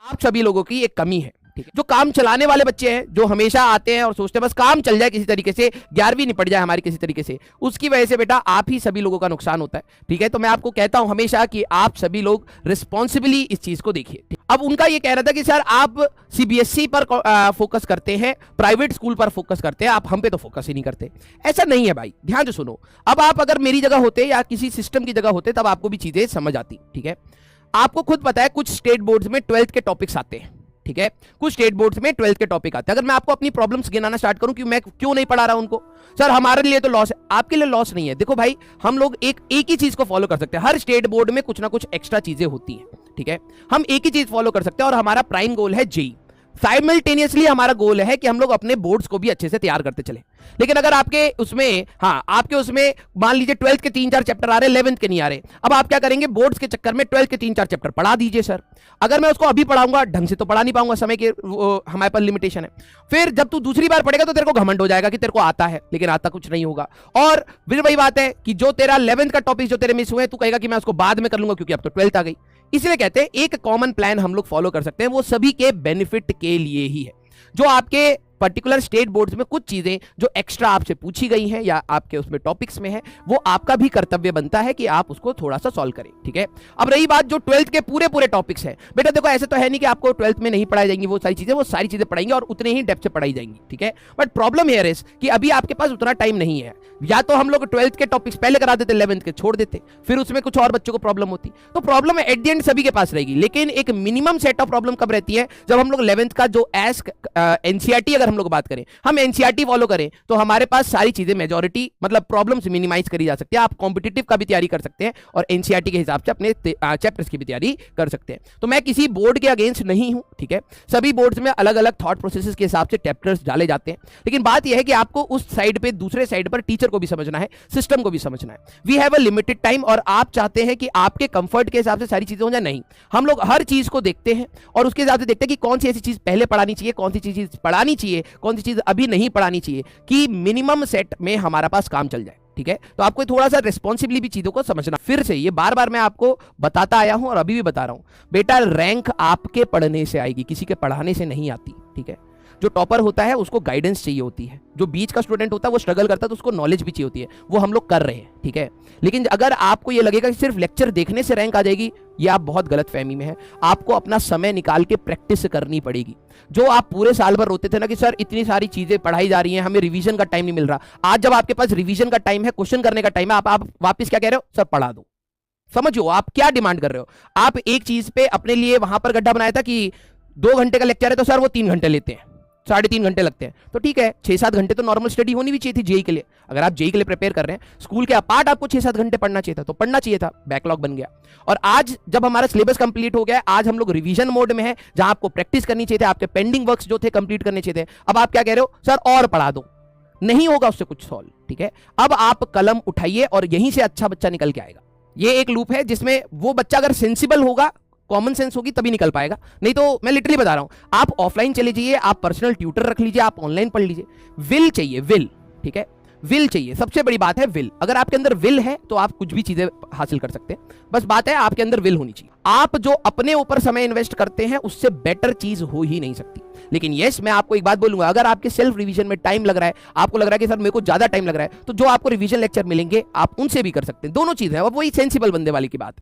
आप सभी लोगों की एक कमी है, ठीक है। जो काम चलाने वाले बच्चे हैं, जो हमेशा आते हैं और सोचते हैं बस काम चल जाए किसी तरीके से, 11वीं निपट जाए हमारी किसी तरीके से, उसकी वजह से बेटा आप ही सभी लोगों का नुकसान होता है, ठीक है। तो मैं आपको कहता हूं हमेशा कि आप सभी लोग रिस्पॉन्सिबली इस चीज को देखिए। अब उनका ये कहना था कि सर आप सीबीएसई पर फोकस करते हैं, प्राइवेट स्कूल पर फोकस करते हैं, आप हम पे तो फोकस ही नहीं करते। ऐसा नहीं है भाई, ध्यान से सुनो। अब आप अगर मेरी जगह होते या किसी सिस्टम की जगह होते तब आपको भी चीजें समझ आती, ठीक है। आपको खुद पता है कुछ स्टेट बोर्ड्स में 12th के टॉपिक्स आते हैं, ठीक है। कुछ स्टेट बोर्ड्स में 12th के टॉपिक आते हैं। अगर मैं आपको अपनी प्रॉब्लम्स गिनाना स्टार्ट करूं कि मैं क्यों नहीं पढ़ा रहा उनको, सर हमारे लिए तो लॉस है, आपके लिए लॉस नहीं है। देखो भाई, हम लोग एक ही चीज को फॉलो कर सकते हैं। हर स्टेट बोर्ड में कुछ ना कुछ एक्स्ट्रा चीजें होती हैं, ठीक है। हम एक ही चीज फॉलो कर सकते हैं और हमारा प्राइम गोल है जेई। साइमल्टेनियसली हमारा गोल है कि हम लोग अपने बोर्ड्स को भी अच्छे से तैयार करते चले। लेकिन अगर आपके उसमें आपके उसमें मान लीजिए 12th के 3-4 चैप्टर आ रहे, 11th के नहीं आ रहे, अब आप क्या करेंगे, बोर्ड्स के चक्कर में 12th के 3-4 चैप्टर पढ़ा दीजिए। सर अगर मैं उसको अभी पढ़ाऊंगा ढंग से तो पढ़ा नहीं पाऊंगा, समय के हमारे पास लिमिटेशन है। फिर जब तू दूसरी बार पढ़ेगा तो तेरे को घमंड हो जाएगा कि तेरे को आता है, लेकिन आता कुछ नहीं होगा। और फिर वही बात है कि जो तेरा 11th का टॉपिक जो तेरे मिस हुए, तू कहेगा कि मैं उसको बाद में कर लूंगा क्योंकि अब तो 12th आ गई। इसलिए कहते हैं एक कॉमन प्लान हम लोग फॉलो कर सकते हैं, वो सभी के बेनिफिट के लिए ही है। जो आपके पर्टिकुलर स्टेट बोर्ड्स में कुछ चीजें जो एक्स्ट्रा आपसे पूछी गई हैं या आपके उसमें टॉपिक्स में है, वो आपका भी कर्तव्य बनता है कि आप उसको थोड़ा सा सॉल्व करें, ठीक है। अब रही बात जो 12th के पूरे टॉपिक्स हैं, बेटा देखो ऐसे तो है नहीं कि आपको 12th में नहीं पढ़ाई जाएंगी वो सारी चीजें पढ़ाएंगे और उतने ही डेप्थ से पढ़ाई जाएंगी, ठीक है। बट प्रॉब्लम हियर इज कि अभी आपके पास उतना टाइम नहीं है। या तो हम लोग 12th के टॉपिक्स पहले करा देते, 11th के छोड़ देते, फिर उसमें कुछ और बच्चों को प्रॉब्लम होती। तो प्रॉब्लम एट द एंड सभी के पास रहेगी, लेकिन एक मिनिमम सेट ऑफ प्रॉब्लम कब रहती है, जब हम लोग 11th का जो एनसीईआरटी अगर हम लोग बात करें, हम एनसीईआरटी फॉलो करें तो हमारे पास सारी चीजें मेजॉरिटी मतलब प्रॉब्लम्स मिनिमाइज करी जा सकती है। आप कॉम्पिटिटिव का भी तैयारी कर सकते हैं और एनसीईआरटी के हिसाब से अपने चैप्टर्स की भी तैयारी कर सकते हैं। तो मैं किसी बोर्ड के अगेंस्ट नहीं हूं, ठीक है। सभी बोर्ड्स में अलग अलग थॉट प्रोसेसेस के हिसाब से चैप्टर्स डाले जाते हैं, लेकिन बात यह है कि आपको उस साइड पे दूसरे साइड पर टीचर को भी समझना है, सिस्टम को भी समझना है। We have a limited time और आप चाहते हैं कि आपके कंफर्ट के हिसाब से सारी चीजें हो जाए, नहीं। हम लोग हर चीज को देखते हैं और उसके हिसाब से देखते हैं कि कौन सी ऐसी चीज पहले पढ़ानी चाहिए, कौन सी चीज पढ़ानी चाहिए, कौन सी चीज अभी नहीं पढ़ानी चाहिए, कि मिनिमम सेट में हमारा पास काम चल जाए, ठीक है। तो आपको थोड़ा सा रिस्पॉन्सिबली भी चीजों को समझना। फिर से ये बार बार मैं आपको बताता आया हूं और अभी भी बता रहा हूं, बेटा रैंक आपके पढ़ने से आएगी, किसी के पढ़ाने से नहीं आती, ठीक है। जो टॉपर होता है उसको गाइडेंस चाहिए होती है, जो बीच का स्टूडेंट होता है वो स्ट्रगल करता है तो उसको नॉलेज भी चाहिए होती है, वो हम लोग कर रहे हैं, ठीक है। लेकिन अगर आपको ये लगेगा कि सिर्फ लेक्चर देखने से रैंक आ जाएगी, ये आप बहुत गलत फहमी में है। आपको अपना समय निकाल के प्रैक्टिस करनी पड़ेगी। जो आप पूरे साल भर रोते थे ना कि सर इतनी सारी चीजें पढ़ाई जा रही हैं, हमें रिवीजन का टाइम नहीं मिल रहा, आज जब आपके पास रिवीजन का टाइम है, क्वेश्चन करने का टाइम है, आप वापस क्या कह रहे हो, सर पढ़ा दो। समझो आप क्या डिमांड कर रहे हो। आप एक चीज पे अपने लिए वहां पर गड्ढा बनाया था कि 2 घंटे का लेक्चर है तो सर वो 3 घंटे लेते हैं, 3.5 घंटे लगते हैं। तो ठीक है, 6-7 घंटे तो नॉर्मल स्टडी होनी भी चाहिए थी जेई के लिए। अगर आप जेई के लिए प्रिपेयर कर रहे हैं, स्कूल के अपार्ट आपको 6-7 घंटे पढ़ना चाहिए था, तो पढ़ना चाहिए था, बैकलॉग बन गया। और आज जब हमारा सिलेबस कंप्लीट हो गया है, आज हम लोग रिवीजन मोड में है, जहां आपको प्रैक्टिस करनी चाहिए थी, आपके पेंडिंग वर्क्स जो थे कंप्लीट करने चाहिए थे। अब आप क्या कह रहे हो, सर और पढ़ा दो, नहीं होगा उससे कुछ सॉल्व, ठीक है। अब आप कलम उठाइए और यहीं से अच्छा बच्चा निकल के आएगा। ये एक लूप है जिसमें वो बच्चा अगर सेंसिबल होगा, कॉमन सेंस होगी, तभी निकल पाएगा। नहीं तो मैं लिटरली बता रहा हूं, आप ऑफलाइन चले जाइए, आप पर्सनल ट्यूटर रख लीजिए, आप ऑनलाइन पढ़ लीजिए। विल चाहिए, विल, ठीक है, विल चाहिए। सबसे बड़ी बात है विल। अगर आपके अंदर विल है तो आप कुछ भी चीजें हासिल कर सकते हैं। बस बात है आपके अंदर विल होनी चाहिए। आप जो अपने ऊपर समय इन्वेस्ट करते हैं उससे बेटर चीज हो ही नहीं सकती। लेकिन यस, मैं आपको एक बात बोलूंगा, अगर आपके सेल्फ रिवीजन में टाइम लग रहा है, आपको लग रहा है कि सर मेरे को ज्यादा टाइम लग रहा है, तो जो आपको रिवीजन लेक्चर मिलेंगे आप उनसे भी कर सकते हैं। दोनों चीजें हैं, अब वही सेंसिबल बंदे वाली की बात है।